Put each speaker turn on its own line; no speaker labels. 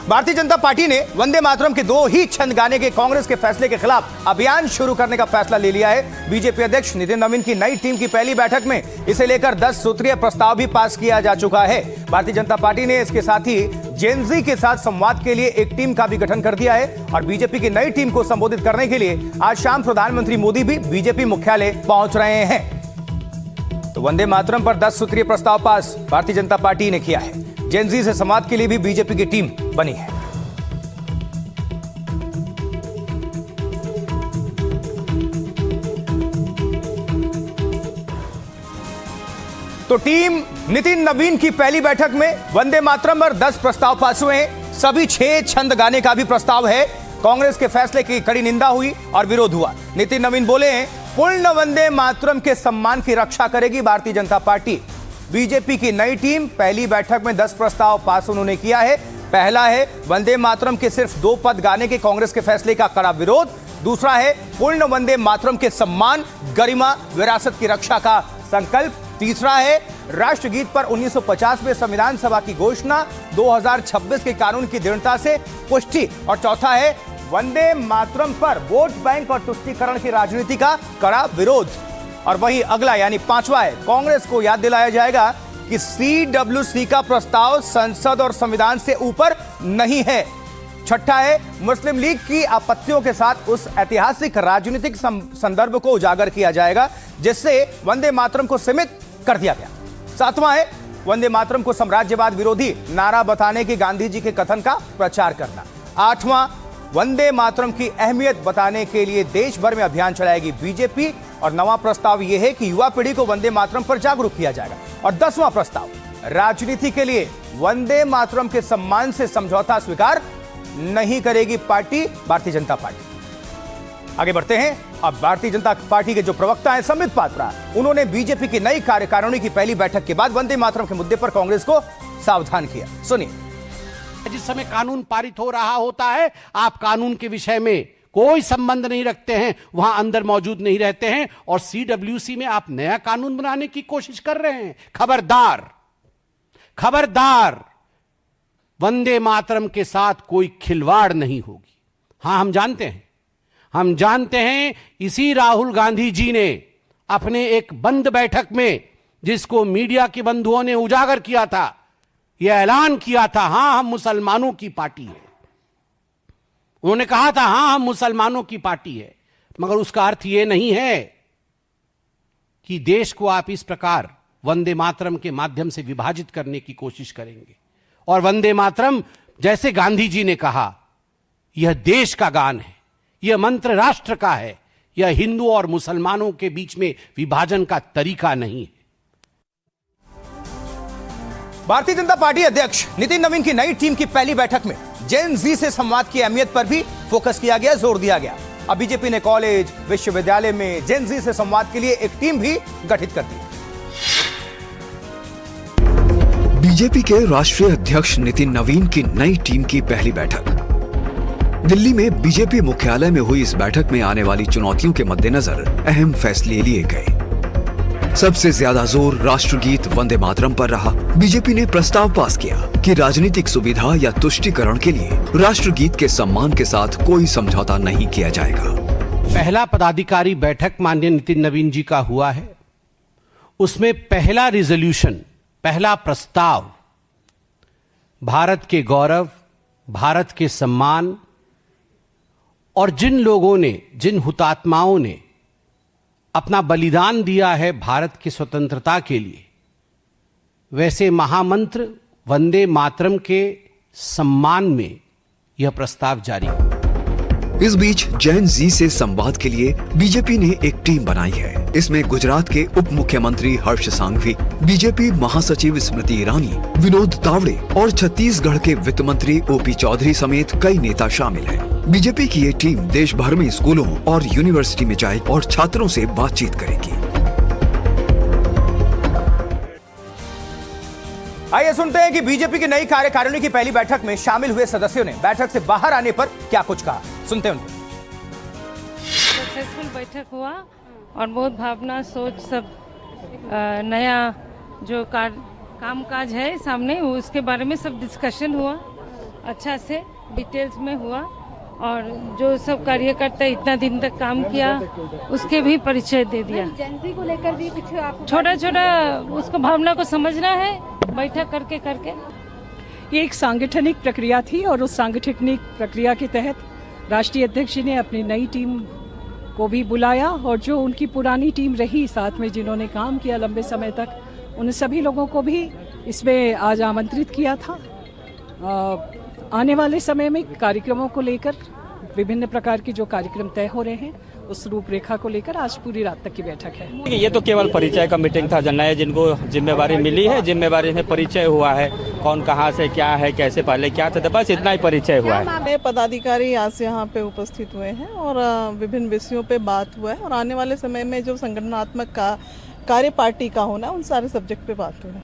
Bharatiya Janata party ने वंदे मातरम के 2 ही छंद गाने के कांग्रेस के फैसले के खिलाफ अभियान शुरू करने का फैसला ले लिया है। बीजेपी अध्यक्ष नितिन नवीन की नई टीम की पहली बैठक में इसे लेकर 10 सूत्रीय प्रस्ताव भी पास किया जा चुका है। भारतीय जनता पार्टी ने इसके साथ ही जेन ज़ी के साथ संवाद के लिए एक टीम का भी गठन कर दिया है और बीजेपी की नई टीम को संबोधित करने के लिए आज शाम प्रधानमंत्री मोदी भी बीजेपी मुख्यालय पहुंच रहे हैं। तो वंदे मातरम पर 10 सूत्रीय प्रस्ताव पास भारतीय जनता पार्टी ने किया है। जेन ज़ी से संवाद के लिए भी बीजेपी की टीम बनी है। तो टीम नितिन नवीन की पहली बैठक में वंदे मातरम पर 10 प्रस्ताव पास हुए हैं। सभी 6 छंद गाने का भी प्रस्ताव है। कांग्रेस के फैसले की कड़ी निंदा हुई और विरोध हुआ। नितिन नवीन बोले हैं, पूर्ण वंदे मातरम के सम्मान की रक्षा करेगी भारतीय जनता पार्टी। बीजेपी की नई टीम पहली बैठक में 10 प्रस्ताव पास उन्होंने किया है। पहला है वंदे मातरम के सिर्फ 2 पद गाने के कांग्रेस के फैसले का कड़ा विरोध। दूसरा है पूर्ण वंदे मातरम के सम्मान, गरिमा, विरासत की रक्षा का संकल्प। तीसरा है राष्ट्रगीत पर 1950 में संविधान सभा की घोषणा, 2026 के कानून की दृढ़ता से पुष्टि। और चौथा है वंदे मातरम पर वोट बैंक और तुष्टीकरण की राजनीति का कड़ा विरोध। और वही अगला यानी 5वां है, कांग्रेस को याद दिलाया जाएगा कि CWC का प्रस्ताव संसद और संविधान से ऊपर नहीं है। छठा है मुस्लिम लीग की आपत्तियों के साथ उस ऐतिहासिक राजनीतिक संदर्भ को उजागर किया जाएगा जिससे वंदे मातरम को सीमित कर दिया गया। 7वां है वंदे मातरम को साम्राज्यवाद विरोधी नारा बताने की गांधी जी के कथन का प्रचार करना। 8वां वंदे मातरम की अहमियत बताने के लिए देश भर में अभियान चलाएगी बीजेपी। और 9वां प्रस्ताव यह है कि युवा पीढ़ी को वंदे मातरम पर जागरूक किया जाएगा। और 10वां प्रस्ताव राजनीति के लिए वंदे मातरम के सम्मान से समझौता स्वीकार नहीं करेगी पार्टी, भारतीय जनता पार्टी। आगे बढ़ते हैं। अब भारतीय जनता पार्टी के जो प्रवक्ता हैं संबित पात्रा, उन्होंने बीजेपी की नई कार्यकारिणी की पहली बैठक के बाद वंदे मातरम के मुद्दे पर कांग्रेस को सावधान किया। सुनिए।
जिस समय कानून पारित हो रहा होता है, आप कानून के विषय में कोई संबंध नहीं रखते हैं, वहां अंदर मौजूद नहीं रहते हैं और CWC में आप नया कानून बनाने की कोशिश कर रहे हैं। खबरदार, खबरदार, वंदे मातरम के साथ कोई खिलवाड़ नहीं होगी। हां, हम जानते हैं इसी राहुल गांधी जी ने अपने एक बंद बैठक में, जिसको मीडिया के बंधुओं ने उजागर किया था, यह ऐलान किया था, हां हम मुसलमानों की पार्टी है। उन्होंने कहा था हां हम मुसलमानों की पार्टी है, मगर उसका अर्थ यह नहीं है कि देश को आप इस प्रकार वंदे मातरम के माध्यम से विभाजित करने की कोशिश करेंगे। और वंदे मातरम, जैसे गांधी जी ने कहा, यह देश का गान है, यह मंत्र राष्ट्र का है, यह हिंदू और मुसलमानों के बीच में विभाजन का तरीका नहीं है।
भारतीय जनता पार्टी अध्यक्ष नितिन नवीन की नई टीम की पहली बैठक में जेन ज़ी से संवाद की अहमियत पर भी फोकस किया गया, जोर दिया गया। अब बीजेपी ने कॉलेज, विश्वविद्यालय में जेन ज़ी से संवाद के लिए एक टीम भी गठित कर दी।
बीजेपी के राष्ट्रीय अध्यक्ष नितिन नवीन की नई टीम की पहली बैठक। दिल्ली में बीजेपी मुख्यालय में हुई इस बैठक में आने वाली चुनौतियों के मद्देनजर अहम फैसले लिए गए। सबसे ज्यादा जोर राष्ट्रगीत वंदे मातरम पर रहा। बीजेपी ने प्रस्ताव पास किया कि राजनीतिक सुविधा या तुष्टीकरण के लिए राष्ट्रगीत के सम्मान के साथ कोई समझौता नहीं किया जाएगा।
पहला पदाधिकारी बैठक माननीय नितिन नवीन जी का हुआ है। उसमें पहला रिजोल्यूशन, पहला प्रस्ताव भारत के गौरव, भारत के सम्मान और जिन लोगों ने, जिन हुतात्माओं ने अपना बलिदान दिया है भारत की स्वतंत्रता के लिए, वैसे महामंत्र वंदे मातरम के सम्मान में यह प्रस्ताव जारी है।
इस बीच जेन ज़ी से संवाद के लिए बीजेपी ने एक टीम बनाई है। इसमें गुजरात के उप मुख्यमंत्री हर्ष सांघवी, बीजेपी महासचिव स्मृति ईरानी, विनोद तावड़े और छत्तीसगढ़ के वित्त मंत्री OP चौधरी समेत कई नेता शामिल हैं। बीजेपी की ये टीम देश भर में स्कूलों और यूनिवर्सिटी में जाए और छात्रों से बातचीत करेगी।
आइए सुनते हैं कि बीजेपी की नई कार्यकारिणी की पहली बैठक में शामिल हुए सदस्यों ने बैठक से बाहर आने पर क्या कुछ कहा। सुनते हैं उनको।
सक्सेसफुल बैठक हुआ और बहुत भावना, सोच, सब नया जो कामकाज है सामने, उसके बारे में सब डिस्कशन हुआ। अच्छा से डिटेल्स में हुआ और जो सब कार्यकर्ता इतना दिन तक काम किया उसके भी परिचय दे दिया।
एजेंसी को लेकर भी कुछ आप
छोटा छोटा उसको भावना को समझना है, बैठक करके करके।
ये एक सांगठनिक प्रक्रिया थी और उस सांगठनिक प्रक्रिया के तहत राष्ट्रीय अध्यक्ष जी ने अपनी नई टीम को भी बुलाया और जो उनकी पुरानी टीम रही साथ में जिन्होंने काम किया लंबे समय तक, उन सभी लोगों को भी इसमें आज आमंत्रित किया था। आने वाले समय में कार्यक्रमों को लेकर विभिन्न प्रकार के जो कार्यक्रम तय हो रहे हैं उस रूपरेखा को लेकर आज पूरी रात तक की बैठक है।
ये तो केवल परिचय का मीटिंग था। नए जिनको जिम्मेवारी मिली है, जिम्मेवारी में परिचय हुआ है, कौन कहाँ से क्या है, कैसे पहले क्या था, बस इतना ही परिचय हुआ है।
नए पदाधिकारी आज यहाँ पे उपस्थित हुए हैं और विभिन्न विषयों पे बात हुआ है और आने वाले समय में जो संगठनात्मक कार्य पार्टी का होना, उन सारे सब्जेक्ट पे बात हुई है।